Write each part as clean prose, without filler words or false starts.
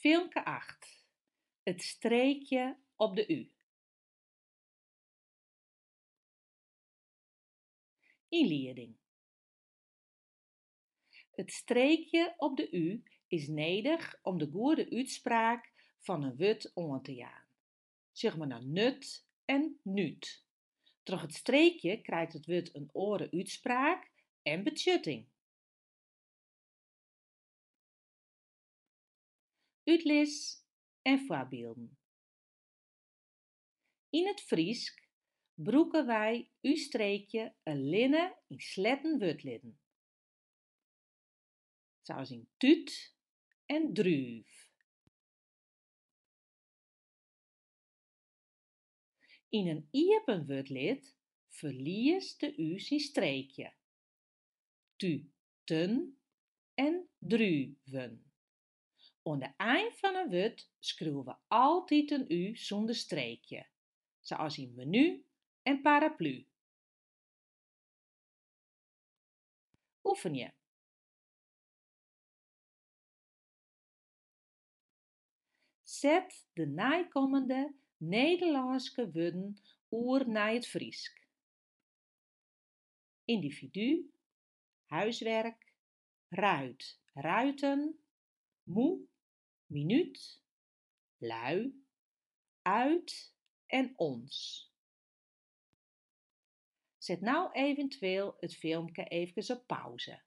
Filmpje 8. Het streekje op de U. Inleiding. Het streekje op de U is nedig om de goede uitspraak van een wut aan te jaan. Zeg maar naar nut en nuut. Door het streekje krijgt het wut een oren uitspraak en betjutting. Uitlis en voorbeelden. In het Friesk broeken wij uw streekje een linne in sletten wutlidden. Zoals in tuut en druif. In een iepen wutlid verlies de u zijn streekje. Tuten en druven. Aan de eind van een wut schreeuwen we altijd een u zonder streekje. Zoals in menu en paraplu. Oefen je. Zet de naaikomende Nederlandse woorden oer naar het Friesk. Individu, huiswerk, ruit, ruiten, moe, minuut, lui, uit en ons. Zet nou eventueel het filmpje even op pauze.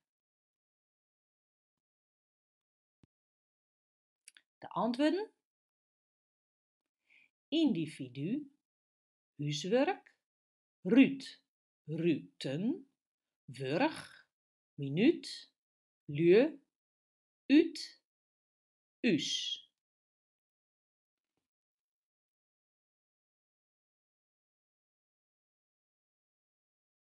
De antwoorden: individu, huiswerk, ruut, ruuten, wurg, minuut, lui, uit, us.